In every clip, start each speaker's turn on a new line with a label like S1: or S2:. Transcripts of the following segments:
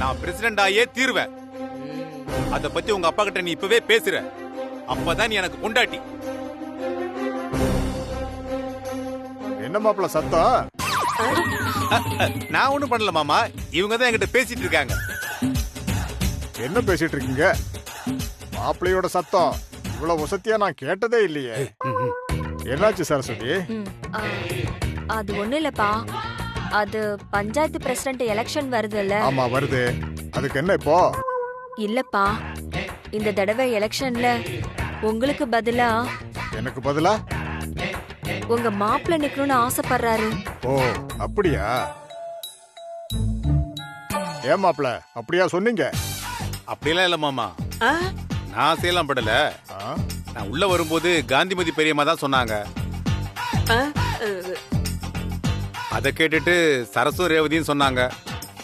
S1: நான் பிரசிடென்ட் ஆயே தீர்வேன். அத பத்தி உங்க அப்பா கிட்ட நீ இப்பவே பேசுற. அப்பதான் நீ எனக்கு பொண்டாட்டி.
S2: என்ன மாப்பிள்ள சத்தம்?
S1: நான் ஒண்ணும் பண்ணல மாமா, இவங்க தான் என்கிட்ட பேசிட்டு இருக்காங்க.
S2: என்ன பேசிட்டு இருக்கீங்க? மாப்பிள்ளையோட சத்தம் இவ்வளவு வசதியா நான் கேட்டதே இல்லையே. என்னாச்சு சரஸ்வதி?
S3: அது ஒண்ணு இல்லப்பா, அது பஞ்சாயத்து பிரசிடென்ட் எலெக்ஷன் வருதுல்ல.
S2: ஆமா வருது. அதுக்கு என்ன இப்போ?
S3: இல்லப்பா, இந்த தடவை எலெக்ஷன்ல உங்களுக்கு பதிலா
S2: எனக்கு பதிலா
S3: உங்க மாப்பிள்ள நிக்கணும்னு ஆசைப்படுறாரு.
S2: ஓ அப்படியா? ஏன் மாப்பிள்ள அப்படியா சொன்னீங்க?
S1: அப்படியெல்லாம் இல்ல மாமா, நான் செய்யலாம் படல. நான் உள்ள வரும்போது காந்திமதி பெரியம்மா தான் சொன்னாங்க. அத கேட்டுட்டு சரசு ரேவதியும் சொன்னாங்க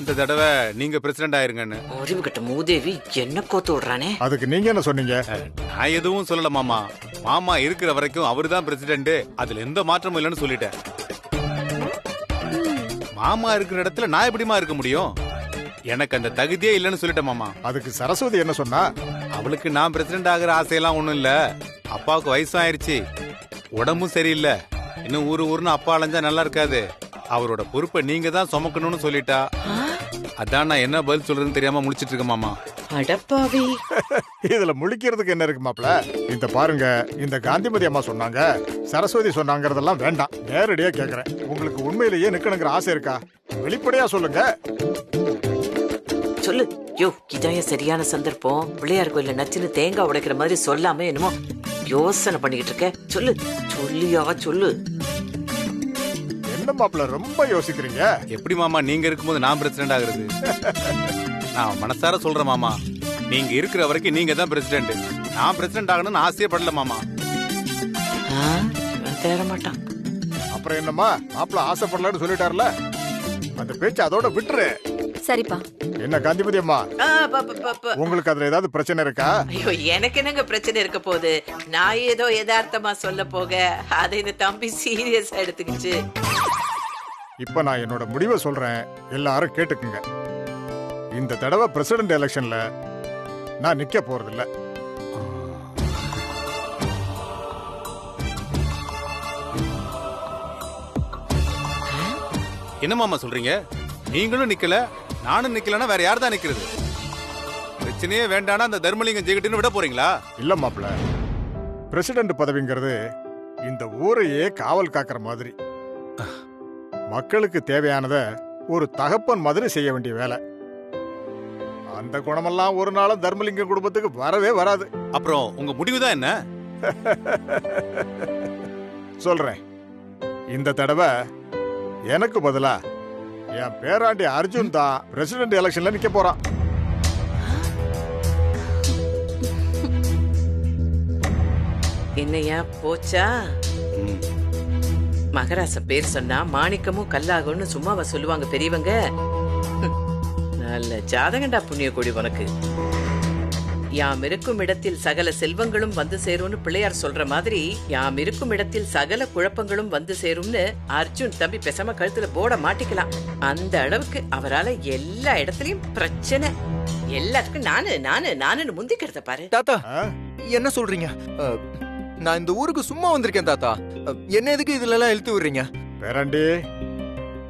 S1: இந்த தடவை நீங்க பிரசிடென்ட் ஆயிருங்கன்னு.
S4: அறிவு கட்ட மூதேவி என்ன கோத்து விடுறானே.
S2: அதுக்கு நீங்க என்ன சொன்னீங்க?
S1: நான் எதுவும் சொல்லல மாமா. மாமா இருக்கிற வரைக்கும் அவருதான் பிரசிடென்ட், அதுல எந்த மாற்றமும் இல்லைன்னு சொல்லிட்டேன். மாமா இருக்கிற இடத்துல நான் எப்படிமா இருக்க முடியும்? எனக்கு அந்த தகுதியே இல்லைன்னு சொல்லிட்டேன் மாமா.
S2: அதுக்கு சரஸ்வதி என்ன சொன்னா?
S1: அவளுக்கு நான் பிரசிடென்ட் ஆகிற ஆசையெல்லாம் ஒண்ணும் இல்ல. அப்பாவுக்கு வயசும் ஆயிருச்சு, உடம்பும் சரியில்லை, இன்னும் ஊருன்னு அப்பா அலைஞ்சா நல்லா இருக்காது, அவரோட பொறுப்பை நீங்க தான் சுமக்கணும்னு சொல்லிட்டா. அதான் நான் என்ன பதில் சொல்றதுன்னு தெரியாம முடிச்சிட்டு இருக்கேன் மாமா.
S4: அடப்பாவி.
S2: இதுல முழிக்கிறதுக்கு என்ன இருக்கு மாப்ள? இந்த பாருங்க, இந்த காந்திமதி அம்மா சொன்னாங்க, சரஸ்வதி சொன்னாங்கறதெல்லாம் வேண்டாம். நேரடியா கேக்குறேன், உங்களுக்கு உண்மையிலேயே நிக்கணுங்கிற ஆசை இருக்கா? வெளிப்படையா சொல்லுங்க.
S4: சொல்லு. யோ, இதான் சரியான சந்தர்ப்பம். பிள்ளையார் கோயில நச்சுன்னு தேங்காய் உடைக்கிற மாதிரி சொல்லாம என்னமோ யோசனை பண்ணிக்கிட்டு இருக்க. சொல்லு, சொல்லியா சொல்லு.
S2: என்ன மாப்ள ரொம்ப யோசிக்கிறீங்க?
S1: எப்படி மாமா நீங்க இருக்கும்போது நான் பிரசிடென்ட் ஆகுறது? நான் மனசார சொல்றேன் மாமா, நீங்க இருக்கிற வரைக்கும் நீங்க தான் பிரசிடென்ட். நான் பிரசிடென்ட் ஆகணும்னு ஆசையே படல மாமா.
S4: தேட மாட்டான்.
S2: அப்புறம் என்னம்மா, மாப்ள ஆசைப்படலன்னு சொல்லிட்டார்ல, அந்த பேச்சு அதோட விட்டுரு.
S3: சரிப்பா.
S2: என்ன காந்திமதி அம்மா, உங்களுக்கு அதுல ஏதாவது பிரச்சனை இருக்கா?
S4: ஐயோ, எனக்கு என்னங்க பிரச்சனை இருக்க போகுது? நான் ஏதோ யதார்த்தமா சொல்ல போக அதை இந்த தம்பி சீரியஸா எடுத்துக்கிச்சு.
S2: இப்ப நான் என்னோட முடிவை சொல்றேன், எல்லாரும் கேட்டுக்குங்க. இந்த தடவை பிரசிடென்ட் எலெக்ஷன்ல நான் நிக்க போறதில்ல.
S1: என்ன மாமா சொல்றீங்க? நீங்களும் நிக்கல, நானும் நிக்கலன்னா வேற யார் தான் நிக்கிறது? பிரச்சனையே வேண்டானா அந்த தர்மலிங்கம் ஜெயிக்கட்டுன்னு விட போறீங்களா?
S2: இல்ல மாப்ள, பிரசிடென்ட் பதவிங்கிறது இந்த ஊரையே காவல் காக்கிற மாதிரி. மக்களுக்கு தேவையானத ஒரு தகப்பன் மாதிரி செய்ய வேண்டிய வேலை. அந்த குணமெல்லாம் ஒரு நாளும் தர்மலிங்க குடும்பத்துக்கு வரவே வராது.
S1: அப்புறம் உங்க முடிவு தான் என்ன?
S2: சொல்றேன். இந்த தடவை எனக்கு பதிலா என் பேராண்டி அர்ஜுன் தான் பிரசிடென்ட் எலெக்ஷன்ல நிக்க போறான்.
S4: என்னையா போச்சா? மகராச பேர் சொன்னா மாணிக்கமும் கல்லாகும்னு சும்மாவா சொல்லுவாங்க பெரியவங்க? நல்ல ஜாதகண்டா புண்ணிய கொடி உனக்கு. யாம் இருக்கும் இடத்தில் சகல செல்வங்களும் வந்து சேரும்னு பிள்ளையார் சொல்ற மாதிரி, யாம் இருக்கும் இடத்தில் சகல குழப்பங்களும் வந்து சேரும்னு அர்ஜுன் தம்பி பேசாம கழுத்துல போட மாட்டிக்கலாம். அந்த அளவுக்கு அவரால எல்லா இடத்துலயும் பிரச்சனை. எல்லாத்துக்கும் நானு முந்திக்கிறத பாரு.
S5: தாத்தா என்ன சொல்றீங்க? நான் இந்த ஊருக்கு சும்மா வந்திருக்கேன் தாத்தா. என்ன எதுக்கு இதுல எல்லாம் இழுத்து விடுறீங்க?
S2: பேராண்டி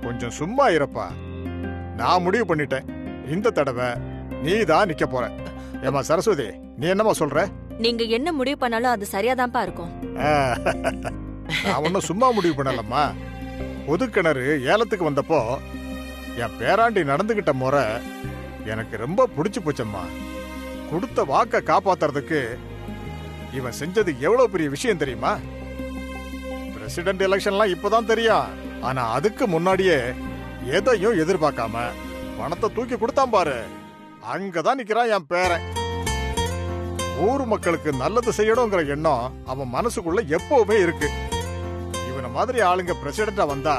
S2: கொஞ்சம் சும்மா இருப்பா. நான் முடிவு பண்ணிட்டேன், இந்த தடவை நீ தான் நிக்க போற. ஏமா சரஸ்வதி, நீ என்னமா சொல்ற?
S3: நீங்க என்ன முடிவு பண்ணாலும் அது சரியாதான்ப்பா இருக்கும்.
S2: நான் ஒன்னும் சும்மா முடிவு பண்ணலம்மா. பொதுக்கிணறு ஏலத்துக்கு வந்தப்போ என் பேராண்டி நடந்துகிட்ட முறை எனக்கு ரொம்ப பிடிச்சு போச்சம்மா. கொடுத்த வாக்க காப்பாத்துறதுக்கு இவன் செஞ்சது எவ்வளவு பெரிய விஷயம் தெரியுமா? பிரசிடென்ட் எலெக்ஷன்லாம் இப்பதான் தெரியும், ஆனா அதுக்கு முன்னாடியே எதையும் எதிர்பார்க்காம பணத்தை தூக்கி கொடுத்தான் பாரு. அங்கதான் நிக்கிறான் என் பேரன். ஊர் மக்களுக்கு நல்லது செய்யணுங்கிற எண்ணம் அவன் மனசுக்குள்ள எப்பவுமே இருக்கு. இவன மாதிரி ஆளுங்க பிரசிடென்டா வந்தா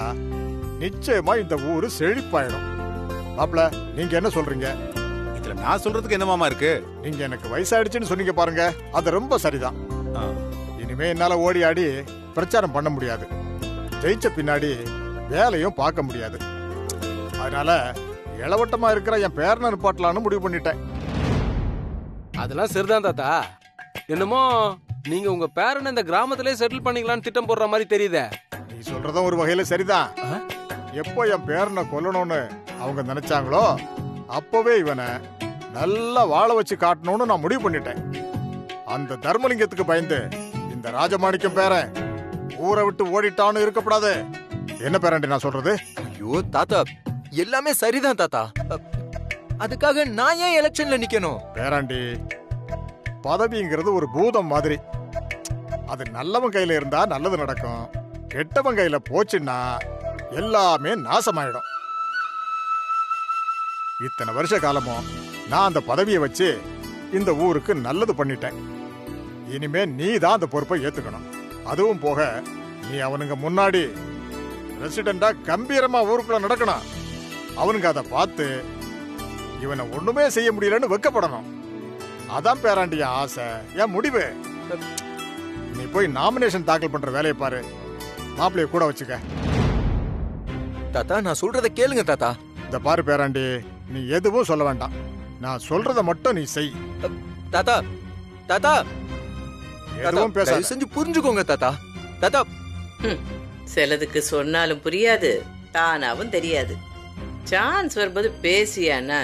S2: நிச்சயமா இந்த ஊரு செழிப்பாயிடும். மாப்ள, நீங்க என்ன சொல்றீங்க?
S1: இதுல நான் சொல்றதுக்கு என்ன மாமா இருக்கு?
S2: நீங்க எனக்கு வயசாயிடுச்சுன்னு சொன்னீங்க பாருங்க, அது ரொம்ப சரிதான். இனிமே என்னால ஓடி ஆடி பிரச்சாரம் பண்ண முடியாது, ஜெயிச்ச பின்னாடி வேலையும் பார்க்க முடியாது. அதனால இளவட்டமா இருக்கிற என் பேரனை நிப்பாட்டலான்னு முடிவு பண்ணிட்டேன்.
S6: அதெல்லாம் சரிதான் தாத்தா. என்னமோ நீங்க உங்க பேரனை இந்த கிராமத்திலே செட்டில் பண்ணிக்கலாம்னு திட்டம் போடுற மாதிரி தெரியுதே.
S2: நீ சொல்றதும் ஒரு வகையில சரிதான். எப்போ என் பேரனை கொல்லணும்னு அவங்க நினைச்சாங்களோ அப்பவே இவனை நல்லா வாழ வச்சு காட்டணும்னு நான் முடிவு பண்ணிட்டேன். அந்த தர்மலிங்கத்துக்கு பயந்து இந்த ராஜமாணிக்கம் பேரன் ஊரை விட்டு ஓடிட்டான்னு இருக்கப்படாது. என்ன பேரண்டி நான் சொல்றது?
S5: ஐயோ தாத்தா, எல்லாமே சரிதான் தாத்தா. அதுக்காக நான் ஏன் எலெக்ஷன்ல நிக்கணும்?
S2: பேராண்டி, பதவிங்கிறது ஒரு பூதம் மாதிரி. அது நல்லவன் கையில இருந்தா நல்லது நடக்கும், கெட்டவன் கையில போச்சுன்னா எல்லாமே நாசமாயிடும். இத்தனை வருஷ காலமும் நான் அந்த பதவியை வச்சு இந்த ஊருக்கு நல்லது பண்ணிட்டேன். இனிமே நீ தான் அந்த பொறுப்பை ஏத்துக்கணும். அதுவும் போக நீ அவனுங்க முன்னாடி பிரசிடண்டா கம்பீரமா ஊருக்குள்ள நடக்கணும். அவனுங்க அதை பார்த்து இவனை ஒண்ணுமே செய்ய முடியலன்னு வெக்கப்படணும். அதான் பேராண்டிய ஆசை, என் முடிவு. நீ போய் நாமினேஷன் தாக்கல் பண்ற வேலையை பாரு. மாப்பிள்ளைய கூட வச்சுக்க.
S5: தாத்தா, நான் சொல்றத கேளுங்க தாத்தா.
S2: இந்த பாரு பேராண்டி, நீ எதுவும் சொல்ல வேண்டாம். நான் சொல்றத மட்டும் நீ செய்.
S5: தாத்தா தாத்தா
S2: எதுவும் பேச
S5: தயவு செஞ்சு புரிஞ்சுக்கோங்க தாத்தா. தாத்தா,
S4: சிலதுக்கு சொன்னாலும் புரியாது, தானாவும் தெரியாது. சான்ஸ் வரும்போது பேசியானா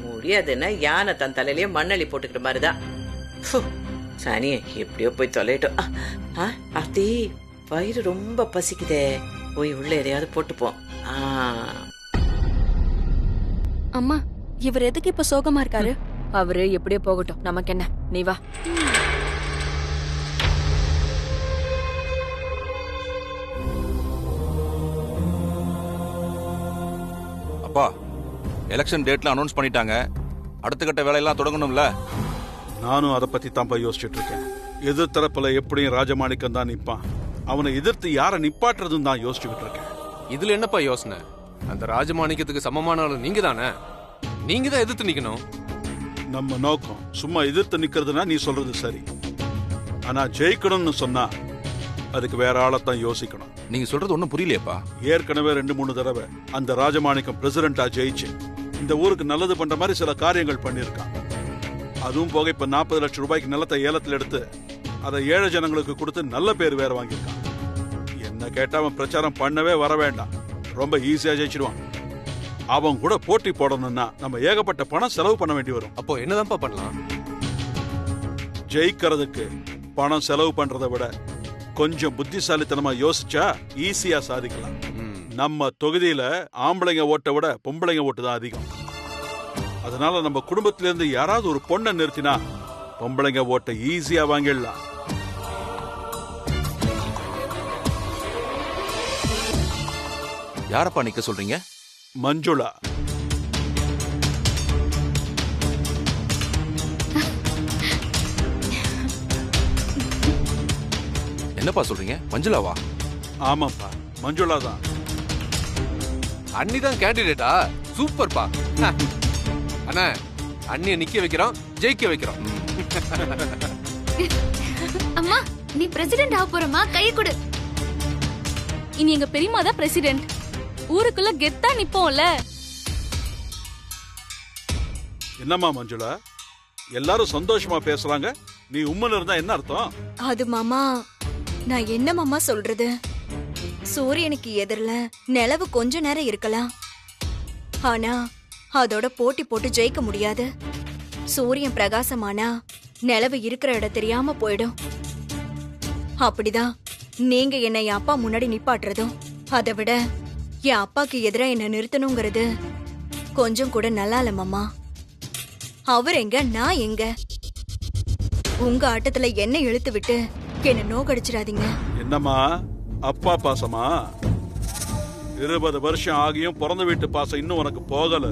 S4: முடியாதுன்னா யானை தன் தலையிலேயே மண்ணள்ளி போட்டுக்கிற மாதிரிதான். சனிய எப்படியோ போய் தொலைட்டோம். அத்தி, வயிறு ரொம்ப பசிக்குதே, போய் உள்ள எதையாவது போட்டுப்போம்.
S3: அம்மா, இவர் எதுக்கு இப்ப சோகமா இருக்காரு? அவரு எப்படியோ போகட்டும், நமக்கு என்ன, நீ வா.
S7: அப்பா, எலெக்ஷன் டேட்ல அனௌன்ஸ் பண்ணிட்டாங்க. அடுத்த கட்ட வேலையெல்லாம் தொடங்கணும்ல.
S8: நானும் அதை பத்தி தான் யோசிச்சுட்டு இருக்கேன். எதிர்த்தரப்புல எப்படியும் ராஜமாணிக்கம் தான் நிப்பான். அவனை எதிர்த்து யாரை நிப்பாட்டுறதுன்னு தான் யோசிச்சுக்கிட்டு இருக்கேன்.
S6: இதுல என்னப்பா யோசனை? அந்த ராஜமாணிக்கத்துக்கு சமமான ஆளு நீங்க தானே. நீங்க தான் எதிர்த்து நிக்கணும்.
S8: நம்ம நோக்கம் சும்மா எதிர்த்து நிக்கிறதுனா நீ சொல்றது சரி. ஆனா ஜெயிக்கணும்னு சொன்னா அதுக்கு வேற ஆளத்தான் யோசிக்கணும்.
S7: நீங்க சொல்றது ஒன்னும் புரியலையப்பா.
S8: ஏற்கனவே 2-3 தடவை அந்த ராஜமாணிக்கம் பிரசிடண்டா ஜெயிச்சு இந்த ஊருக்கு நல்லது பண்ற மாதிரி சில காரியங்கள் பண்ணிருக்கான். அதுவும் போக இப்ப 40 லட்சம் ரூபாய்க்கு நிலத்தை ஏலத்தில் எடுத்து அதை ஏழை ஜனங்களுக்கு கொடுத்து நல்ல பேர் வேற வாங்கியிருக்கான். என்ன கேட்டா அவன் பிரச்சாரம் பண்ணவே வர வேண்டாம், ரொம்ப ஈஸியா ஜெயிச்சிடுவான். அவன் கூட போட்டி போடணும்னா நம்ம ஏகப்பட்ட பணம் செலவு பண்ண வேண்டி வரும்.
S6: அப்போ என்னதான்ப்பா பண்ணலாம்?
S8: ஜெயிக்கிறதுக்கு பணம் செலவு பண்றதை விட கொஞ்சம் புத்திசாலித்தனமா யோசிச்சா ஈஸியா சாதிக்கலாம். நம்ம தொகுதியில ஆம்பளைங்க ஓட்டை விட பொம்பளைங்க ஓட்டு தான் அதிகம். அதனால நம்ம குடும்பத்திலிருந்து யாராவது ஒரு பொண்ணை நிறுத்தினா பொம்பளைங்க ஓட்டை ஈஸியா வாங்கிடலாம்.
S7: யாரப்பா நிக்க சொல்றீங்க?
S8: மஞ்சுளா.
S7: என்னப்பா சொல்றீங்க? மஞ்சுளாவா?
S8: ஆமாப்பா, மஞ்சுளா தான்.
S6: அண்ணி தான் கேண்டிடேட்டா? சூப்பர்ப்பா. அண்ணா, அண்ணிய நிக்க வைக்கிறோம், ஜெயிக்க வைக்கிறோம்.
S9: அம்மா, நீ பிரசிடென்ட் ஆக போறமா? கை கொடு. இனி எங்க பெரியம்மா தான் பிரசிடென்ட். ஊருக்குள்ள கெத்தா நிப்போம்ல.
S8: என்னம்மா மஞ்சுளா, எல்லாரும் சந்தோஷமா பேசுறாங்க, நீ உம்மன் இருந்தா என்ன அர்த்தம்?
S3: அது மாமா, நான் என்ன மாமா சொல்றது? சூரியனுக்கு எதிரில நிலவு கொஞ்ச நேரம் இருக்கலாம், ஆனா அதோட போட்டி போட்டு ஜெயிக்க முடியாது. சூரியன் பிரகாசமானா நிலவு இருக்கிற இடம் தெரியாம போயிடும். அப்படிதான் நீங்க என்னை என் அப்பா முன்னாடி நிப்பாட்டுறதும், அதை விட என் அப்பாக்கு எதிரா என்ன நிறுத்தணுங்கிறது கொஞ்சம் கூட நல்லா இல்ல மாமா. அவர் எங்க, நான் எங்க? உங்க ஆட்டத்துல என்ன இழுத்து விட்டு என்ன நோக்கடிச்சிடாதீங்க.
S8: என்னம்மா அப்பா பாசமா? 20 வருஷம் ஆகியும் பிறந்த வீட்டு பாசம் இன்னும் உனக்கு போகல.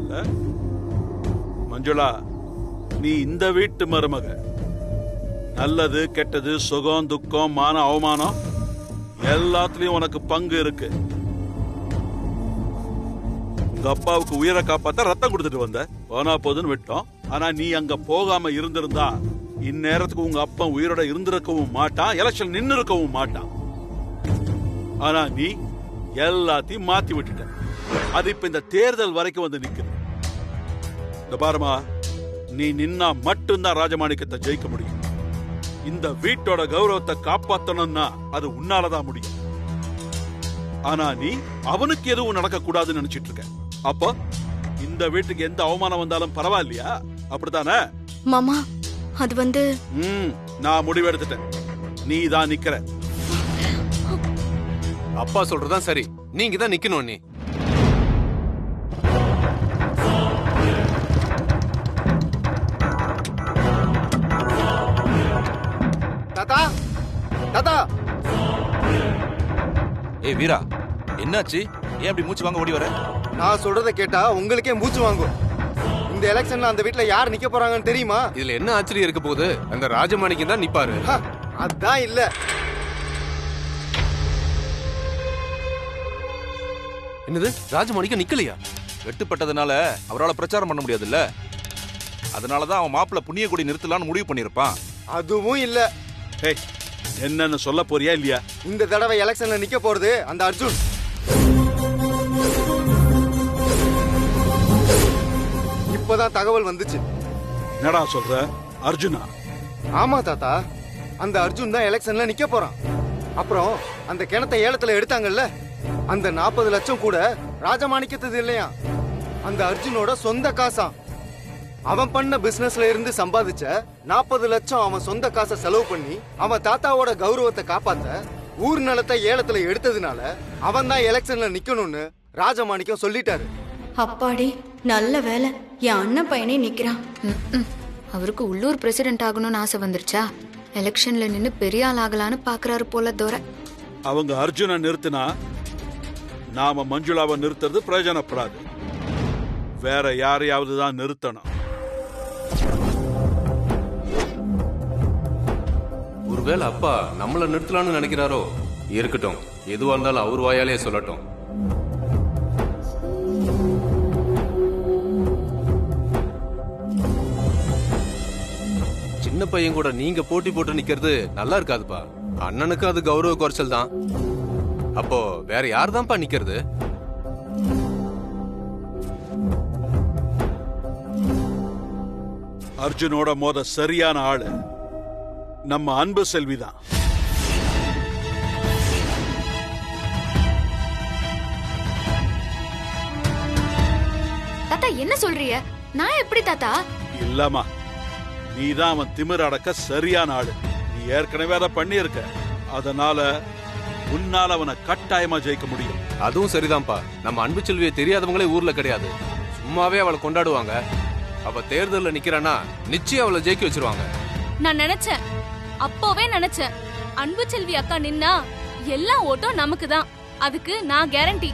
S8: மஞ்சுளா, நீ இந்த வீட்டு மருமக. நல்லது கெட்டது, சுகம் துக்கம், மான அவமானம் எல்லாத்துலயும் உனக்கு பங்கு இருக்கு. உங்க அப்பாவுக்கு உயிரை காப்பாத்த ரத்தம் கொடுத்துட்டு வந்த, போனா போதுன்னு விட்டோம். ஆனா நீ அங்க போகாம இருந்திருந்தா இந்நேரத்துக்கு உங்க அப்பா உயிரோட இருந்திருக்கவும் மாட்டான், எலெக்ஷன் நின்னு இருக்கவும் மாட்டான். ஆனா நீ எல்லாத்தையும் மாத்தி விட்டுட்ட. அது இப்ப இந்த தேர்தல் வரைக்கும் வந்து நிக்குது. இந்த பாருமா, நீ நின்னா மட்டும்தான் ராஜமாணிக்கத்தை ஜெயிக்க முடியும். இந்த வீட்டோட கௌரவத்தை காப்பாத்தணும்னா அது உன்னாலதான் முடியும். ஆனா நீ அவனுக்கு எதுவும் நடக்க கூடாதுன்னு நினைச்சிட்டு இருக்க. அப்போ இந்த வீட்டுக்கு எந்த அவமானம் வந்தாலும் பரவாயில்லையா? அப்படித்தானே
S3: மாமா? அது வந்து
S8: நான் முடிவெடுத்துட்டேன். நீ தான் நிக்கிற.
S6: அப்பா சொல்றதுதான் சரி. நீங்க தான் நிக்கணும். நீ
S5: தாத்தா, தாத்தா.
S7: ஏய் வீரா, என்னாச்சு? ஏன் அப்படி மூச்சு வாங்க ஓடி வர?
S5: நான் சொல்றத கேட்டா உங்களுக்கே மூச்சு வாங்கும். இந்த எலெக்ஷன்ல அந்த வீட்ல யார் நிக்க போறாங்கன்னு தெரியுமா?
S6: இதுல என்ன ஆச்சரியம் இருக்க போகுது? அந்த ராஜமாணிக்கம் தான் நிப்பாரு.
S5: அதான் இல்ல.
S6: என்னது, ராஜமாணிக்கம் நிக்கலையா?
S7: வெட்டுப்பட்டதுனால அவரால் பிரச்சாரம் பண்ண முடியாதுல்ல. அதனாலதான் அவன் மாப்பிள்ள புண்ணிய கொடி நிறுத்தலான்னு முடிவு பண்ணிருப்பான்.
S5: அதுவும் இல்ல.
S8: என்னன்னு சொல்ல போறியா இல்லையா?
S5: இந்த தடவை எலெக்ஷன்ல நிக்க போறது அந்த அர்ஜுன். இப்பதான் தகவல் வந்துச்சு.
S8: என்னடா சொல்ற? அர்ஜுனா?
S5: ஆமா தாத்தா, அந்த அர்ஜுன் தான் எலெக்ஷன்ல நிக்க போறான். அப்புறம் அந்த கிணத்தை ஏலத்துல எடுத்தாங்கல்ல, அந்த 40 லட்சம் கூட ராஜமாணிக்கத்தது இல்லையா, அந்த அர்ஜுனோட சொந்த காசாம். அவன் பண்ண பிசினஸ்ல இருந்து சம்பாதிச்ச 40 லட்சம் அவன் சொந்த காசை செலவு பண்ணி அவன் தாத்தாவோட கௌரவத்தை காப்பாத்த ஊர் நிலத்தை ஏலத்துல எடுத்ததுனால அவன் தான் எலெக்ஷன்ல நிக்கணும்னு ராஜமாணிக்கம் சொல்லிட்டாரு.
S3: அப்பாடி, நல்ல வேலை என் அண்ணன் பையனே நிக்கிறான்.
S10: அவருக்கு உள்ளூர் பிரசிடென்ட் ஆகணும்னு ஆசை வந்துருச்சா? எலெக்ஷன்ல நின்னு பெரிய ஆள் ஆகலான்னு பாக்குறாரு போல தோர.
S8: அவங்க அர்ஜுனை நிறுத்தினா நாம மஞ்சுளாவை நிறுத்துறது பிரயோஜனப்படாது. வேற யாரையாவது தான் நிறுத்தணும்.
S6: ஒருவேளை அப்பா நம்மள நிறுத்தலாம்னு நினைக்கிறாரோ? இருக்கட்டும், எதுவா இருந்தாலும் அவர் வாயாலே சொல்லட்டும். சின்ன பையன் கூட நீங்க போட்டி போட்டு நிக்கிறது நல்லா இருக்காதுப்பா. அண்ணனுக்கு அது கௌரவ குறைச்சல் தான். அப்போ வேற யார் தான்ப்பா நிக்கிறது?
S8: அர்ஜுனோட மோத சரியான ஆளு நம்ம அன்பு செல்விதான்.
S10: தாத்தா என்ன சொல்றீங்க? நான் எப்படி தாத்தா?
S8: இல்லம்மா, நீதான் அவன் திமிர அடக்க சரியான ஆளு. நீ ஏற்கனவே அதை பண்ணியிருக்க. அதனால உன்னால அவனை கட்டாயமா ஜெயிக்க முடியும்.
S6: அதுவும் சரிதான்ப்பா. நம்ம அன்பு செல்வியை தெரியாதவங்களே ஊர்ல கிடையாது. சும்மாவே அவளை கொண்டாடுவாங்க. அவ தேர்தல்ல நிக்கிறானா நிச்சயம் அவளை ஜெயிக்க வச்சிருவாங்க.
S9: நான் நினைச்சேன், அப்போவே நினைச்சேன், அன்பு செல்வி அக்கா நின்னா எல்லா ஓட்டும் நமக்கு தான். அதுக்கு நான் கேரண்டி.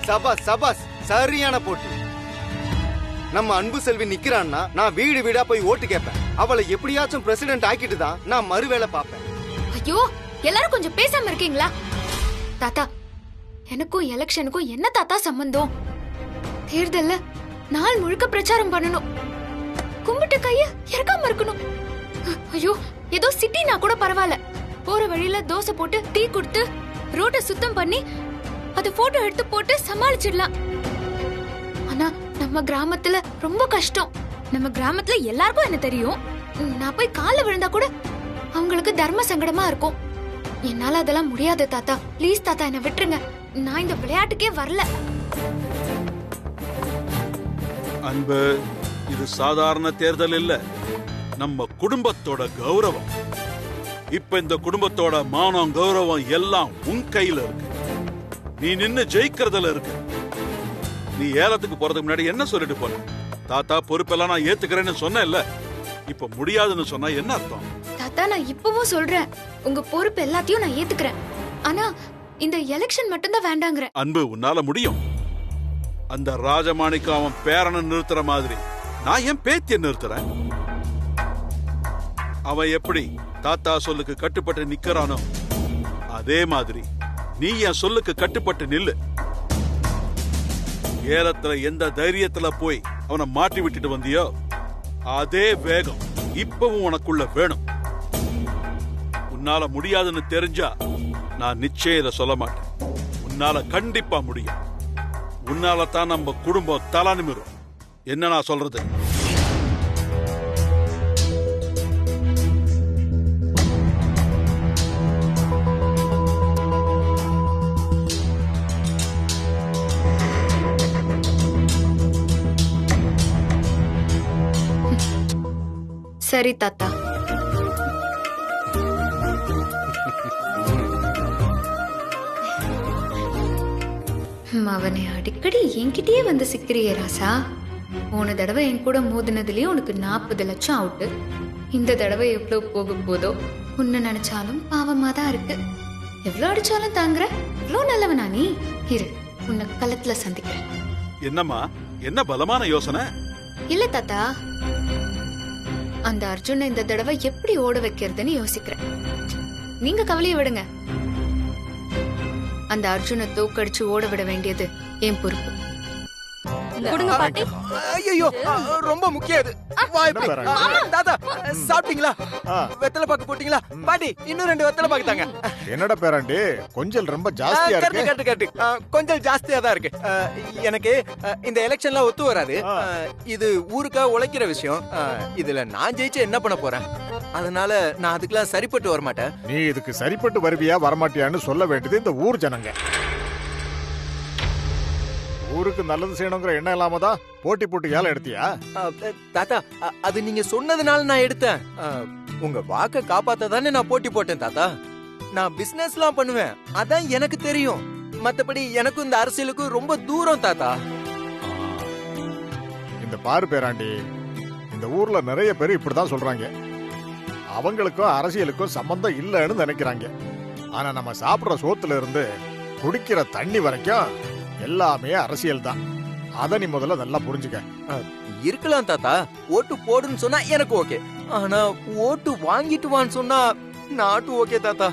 S5: சபாஸ் சபாஸ், சரியான போட்டி. நம்ம அன்பு செல்வி நிக்கிறான்னா நான் வீடு வீடா போய் ஓட்டு கேட்பேன். அவளை எப்படியாச்சும் பிரசிடென்ட் ஆக்கிட்டு தான் நான் மறுவேளை பாப்பேன்.
S10: ஐயோ, எல்லாரும் கொஞ்சம் பேசாம இருக்கீங்களா? தாத்தா, எனக்கும் எலெக்ஷனுக்கும் என்ன தாத்தா சம்பந்தம்? தேர்தல்ல நாள் முழுக்க பிரச்சாரம் பண்ணணும். கும்பிட்டு கைய இறக்காம இருக்கணும். ஐயோ, ஏதோ சிட்டினா கூட பரவாயில்ல. போற வழியில தோசை போட்டு டீ கொடுத்து ரோட்டை சுத்தம் பண்ணி அது போட்டோ எடுத்து போட்டு சமாளிச்சிடலாம். ஆனா நம்ம கிராமத்துல ரொம்ப கஷ்டம். நம்ம கிராமத்துல எல்லாருக்கும் என்ன தெரியும். நான் போய் கால விழுந்தா கூட அவங்களுக்கு தர்ம சங்கடமா இருக்கும். என்னால அதெல்லாம் முடியாது தாத்தா. ப்ளீஸ் தாத்தா, என்ன விட்டுருங்க. நான் இந்த விளையாட்டுக்கே வரல.
S8: அன்பு, இது சாதாரண தேர்தல் இல்ல, நம்ம குடும்பத்தோட கௌரவம். இப்ப இந்த குடும்பத்தோட மானம் கௌரவம் எல்லாம் உன் கையில இருக்கு. நீ நின்னு ஜெயிக்கிறதுல இருக்கு. நீ ஏலத்துக்கு போறதுக்கு முன்னாடி என்ன சொல்லிட்டு போன? தாத்தா பொறுப்பெல்லாம் நான் ஏத்துக்கிறேன்னு சொன்னேன்ல. இப்ப முடியாதுன்னு சொன்னா என்ன அர்த்தம்?
S10: தாத்தா, நான் இப்பவும் சொல்றேன், உங்க பொறுப்பு எல்லாத்தையும் நான் ஏத்துக்கிறேன். ஆனா இந்த எலெக்ஷன் மட்டும்தான் வேண்டாங்கறேன்.
S8: அன்பு, உன்னால முடியும். அந்த ராஜமாணிக்கம் அவன் பேரனை நிறுத்துற மாதிரி நான் என் பேத்திய நிறுத்துறேன். அவன் எப்படி தாத்தா சொல்லுக்கு கட்டுப்பட்டு நிக்கிறானோ அதே மாதிரி நீ என் சொல்லுக்கு கட்டுப்பட்டு நில்லு. ஏலத்துல எந்த தைரியத்துல போய் அவனை மாட்டி விட்டுட்டு வந்தியோ அதே வேகம் இப்பவும் உனக்குள்ள வேணும். உன்னால முடியாதுன்னு தெரிஞ்சா நான் நிச்சயம் இதை சொல்ல மாட்டேன். உன்னால கண்டிப்பா முடியும். உன்னால தான் நம்ம குடும்பம் தலை நிமிரும். என்ன நான் சொல்றது?
S10: சரி தாத்தா. அவனை அடிக்கடி என்கிட்டயே வந்து சிக்கிறியே ராசா. போன தடவை என் கூட மோதினதுலயே உனக்கு 40 லட்சம் அவுட்டு. இந்த தடவை எவ்வளவு போக போதோ. உன்னை நினைச்சாலும் பாவமா தான் இருக்கு. எவ்வளவு அடிச்சாலும் தாங்குற. எவ்வளவு நல்லவனா நீ. இரு, உன்னை களத்துல சந்திக்கிறேன்.
S8: என்னம்மா, என்ன பலமான யோசனை?
S10: இல்ல தாத்தா, அந்த அர்ஜுனை இந்த தடவை எப்படி ஓட வைக்கிறதுன்னு யோசிக்கிறேன். நீங்க கவலையை விடுங்க. அந்த அர்ஜுனை தோக்கடிச்சு ஓட விட வேண்டியது என் பொறுப்பு.
S9: கொடுங்க பாட்டி.
S11: ஐயோ, ரொம்ப முக்கியம் இது. தாத்தா சாப்பிட்டீங்களா? வெத்தலை பாக்கு போட்டீங்களா? பாட்டி இன்னும் 2 வெத்தலை பாக்கு தாங்க.
S2: என்னடா பேராண்டி, கொஞ்சம் ரொம்ப ஜாஸ்தியா இருக்கு.
S11: கட்டு கொஞ்சம் ஜாஸ்தியா தான் இருக்கு. எனக்கு இந்த எலெக்ஷன்ல ஒத்து வராது. இது ஊருக்காக உழைக்கிற விஷயம். இதுல நான் ஜெயிச்சு என்ன பண்ண போறேன்? அதனால நான் அதுக்கெல்லாம் சரிப்பட்டு வர மாட்டேன்.
S2: நீ இதுக்கு சரிப்பட்டு வருவியா வரமாட்டியான்னு சொல்ல வேண்டியது இந்த ஊர் ஜனங்க. ஊருக்கு நல்லது செய்யணுங்கிற எண்ணம் இல்லாம தான் போட்டி போட்டு ஏலம் எடுத்தியா?
S11: தாத்தா, அது நீங்க சொன்னதுனால நான் எடுத்தேன். உங்க வாக்க காப்பாத்த தானே நான் போட்டி போட்டேன் தாத்தா. நான் பிசினஸ் எல்லாம் பண்ணுவேன், அதான் எனக்கு தெரியும். மத்தபடி எனக்கும் இந்த அரசியலுக்கும் ரொம்ப தூரம் தாத்தா.
S2: இந்த பாரு பேராண்டி, இந்த ஊர்ல நிறைய பேர் இப்படிதான் சொல்றாங்க. அவங்களுக்கும் அரசியலுக்கும் சம்பந்தம் இல்லைன்னு நினைக்கிறாங்க. ஆனா நம்ம சாப்பிடுற சோத்துல இருந்து குடிக்கிற தண்ணி வரைக்கும் எல்லாமே அரசியல் தான். அத நீ முதல்ல நல்லா புரிஞ்சுக்க.
S11: இருக்கலாம் தாத்தா, ஓட்டு போடுன்னு சொன்னா எனக்கு ஓகே. ஆனா ஓட்டு வாங்கிட்டு வான்னு சொன்னா நாட்டு ஓகே தாத்தா.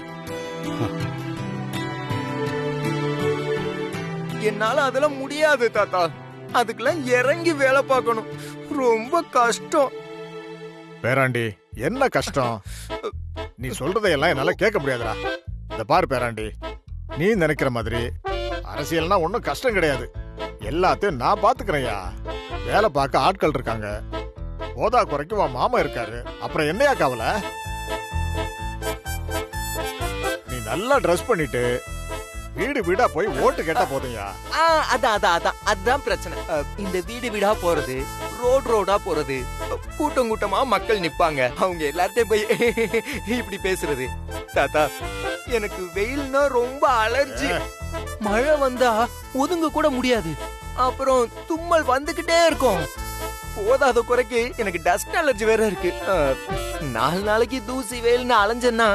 S11: என்னால அதெல்லாம் முடியாது தாத்தா. அதுக்கெல்லாம் இறங்கி வேலை பார்க்கணும். ரொம்ப கஷ்டம்.
S2: பேராண்டி, என்ன கஷ்டம்? நீ சொல்றதையெல்லாம் என்னால கேட்க முடியாதுடா. இந்த பாரு பேராண்டி, நீ நினைக்கிற மாதிரி அரசியல்னா ஒன்னும் கஷ்டம் கிடையாது. எல்லாத்தையும் நான் பாத்துக்கிறேன்யா. வேலை பார்க்க ஆட்கள் இருக்காங்க. போதா குறைக்கு உன் மாமா இருக்காரு. அப்புறம் என்னையா கவலை? நீ நல்லா ட்ரெஸ் பண்ணிட்டு வீடு வீடா போய் ஓட்டு கேட்டா போதும்யா.
S11: அதான் பிரச்சனை. இந்த வீடு வீடா போறது, ரோடா போறது, கூட்டம் கூட்டமா மக்கள் நிப்பாங்க. அவங்க எல்லார்ட்டையும் போய் இப்படி பேசுறது. தாத்தா, எனக்கு வெயில்னா ரொம்ப அலர்ஜி. மழை வந்தா ஒதுங்க கூட முடியாது. அப்புறம் தும்மல் வந்துகிட்டே இருக்கும். போதாத குறைக்கு எனக்கு டஸ்ட் அலர்ஜி வேற இருக்கு. 4 நாளைக்கு தூசி வெயில்னு அலைஞ்சேன்னா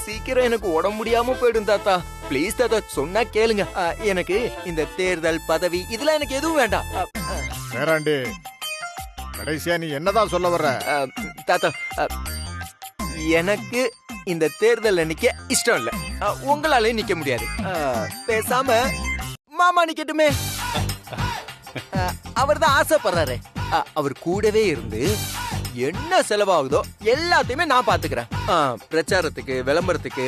S11: சீக்கிரம் எனக்கு உடம்பு முடியாம போயிடும் தாத்தா. பிளீஸ் தாத்தா, சொன்னா கேளுங்க. எனக்கு இந்த தேர்தல் பதவி இதெல்லாம் எனக்கு எதுவும் வேண்டாம்.
S2: பேராண்டி, கடைசியா நீ என்னதான் சொல்ல வர்ற?
S11: தாத்தா, எனக்கு இந்த தேர்தல்ல நிக்க இஷ்டம் இல்ல. உங்களாலே நிக்க முடியாது. பேசாம மாமா நிக்கட்டுமே. அவர் தான் ஆசைப்படுறாரு. அவர் கூடவே இருந்து என்ன செலவாகுதோ எல்லாத்தையுமே நான் பாத்துக்கிறேன். பிரச்சாரத்துக்கு, விளம்பரத்துக்கு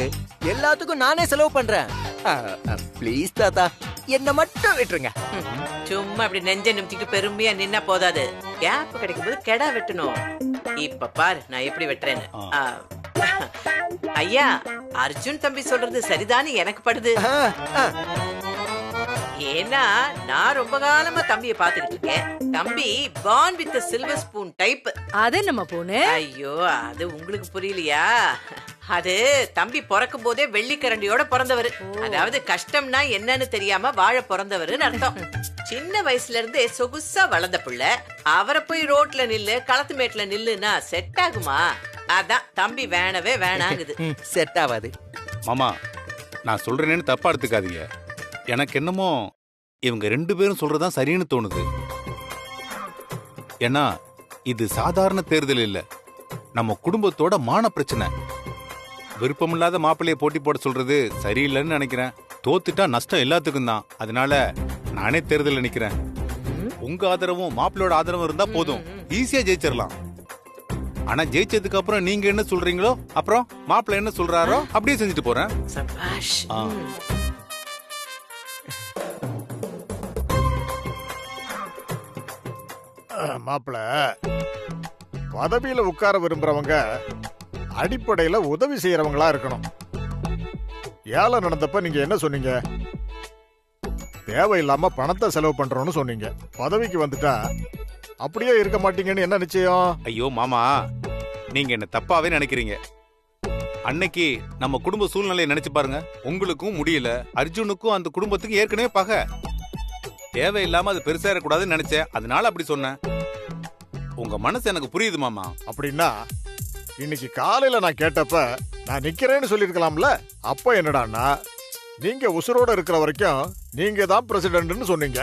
S11: எல்லாத்துக்கும் நானே செலவு பண்றேன். ப்ளீஸ் தாத்தா, என்ன மட்டும் விட்டுருங்க.
S4: சும்மா அப்படி நெஞ்ச நிமித்திட்டு பெருமையா நின்னா போதாது. கேப் கிடைக்கும் போது கெடா வெட்டணும். இப்ப பாரு நான் எப்படி வெட்டுறேன்னு. ஐயா, அர்ஜுன் தம்பி சொல்றது சரிதானு எனக்கு படுது. ஏன்னா நான் ரொம்ப காலமா தம்பியை பாத்துக்கிட்டு இருக்கேன். தம்பி born with a silver spoon type.
S12: அது நம்ம பொண்ணு.
S4: ஐயோ, அது உங்களுக்கு புரியலையா? அது தம்பி பிறக்கும் போதே வெள்ளிக்கரண்டியோட பிறந்தவர். அதாவது கஷ்டம்னா என்னன்னு தெரியாம வாழ பிறந்தவர்னு அர்த்தம். சின்ன வயசுல இருந்தே சொகுசா வளர்ந்த பிள்ளை. அவரை போய் ரோட்ல நில்லு, களத்து மேட்ல நில்லுன்னா செட் ஆகுமா? அதான் தம்பி வேணவே வேணாங்குது.
S11: செட் ஆகாது.
S1: மாமா, நான் சொல்றேன்னு தப்பா எடுத்துக்காதீங்க. எனக்கு என்னமோ இவங்க 2 பேரும் சொல்றதான் சரின்னு தோணுது. ஏன்னா இது சாதாரண தேர்தல் இல்ல, நம்ம குடும்பத்தோட மான பிரச்சனை. விருப்பமில்லாத மாப்பிள்ளைய போட்டி போட சொல்றது சரியில்லைன்னு நினைக்கிறேன். தோத்துட்டா நஷ்டம் எல்லாத்துக்கும் தான். அதனால நானே தேர்தலில் நிக்கிறேன். உங்க ஆதரவும் மாப்பிள்ளையோட ஆதரவும் இருந்தா போதும், ஈஸியா ஜெயிச்சிடலாம். ஆனா ஜெயிச்சதுக்கு அப்புறம் நீங்க என்ன சொல்றீங்களோ, அப்புறம் மாப்பிள்ளை என்ன சொல்றாரோ அப்படியே செஞ்சுட்டு போறேன்.
S2: மாப்பிள்ள, பதவியில உட்கார விரும்புறவங்க அடிப்படையில உதவி செய்யறவங்களா இருக்கணும். ஏலம் நடந்தப்ப நீங்க என்ன சொன்னீங்க? தேவையில்லாம பணத்தை செலவு பண்றோம்னு சொன்னீங்க. பதவிக்கு வந்துட்டா அப்படியே இருக்க மாட்டீங்கன்னு என்ன நிச்சயம்?
S1: ஐயோ மாமா, நீங்க என்ன தப்பாவே நினைக்கிறீங்க. அன்னைக்கு நம்ம குடும்ப சூழ்நிலையை நினைச்சு பாருங்க. உங்களுக்கும் முடியல, அர்ஜுனுக்கும் அந்த குடும்பத்துக்கும் ஏற்கனவே பகை. தேவையில்லாம அது பெருசா இருக்கக்கூடாதுன்னு நினைச்சேன், அதனால அப்படி சொன்னேன். உங்க மனசு எனக்கு புரியுது மாமா.
S2: அப்படின்னா இன்னைக்கு காலையில நான் கேட்டப்ப நான் நிக்கிறேன்னு சொல்லிருக்கலாம்ல. அப்ப என்னடான்னா நீங்க உசுரோட இருக்கிற வரைக்கும் நீங்க தான் பிரசிடென்ட்னு சொன்னீங்க.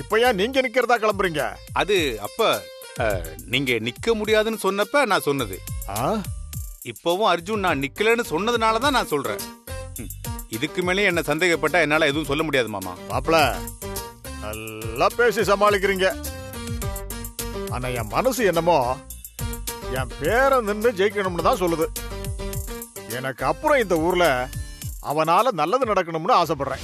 S2: இப்ப ஏன் நீங்க நிக்கிறதா கிளம்புறீங்க?
S1: அது அப்ப நீங்க நிக்க முடியாதுன்னு சொன்னப்ப நான் சொன்னது. இப்பவும் அர்ஜுன் நான் நிக்கலன்னு சொன்னதுனாலதான் நான் சொல்றேன். இதுக்கு மேலே என்ன சந்தேகப்பட்டா என்னால எதுவும் சொல்ல முடியாது மாமா.
S2: மாப்ள நல்லா பேசி சமாளிக்கிறீங்க. ஆனா என் மனசு என்னமோ என் பேரை நின்று ஜெயிக்கணும்னு தான் சொல்லுது. எனக்கு அப்புறம் இந்த ஊர்ல அவனால நல்லது நடக்கணும்னு ஆசைப்படுறேன்.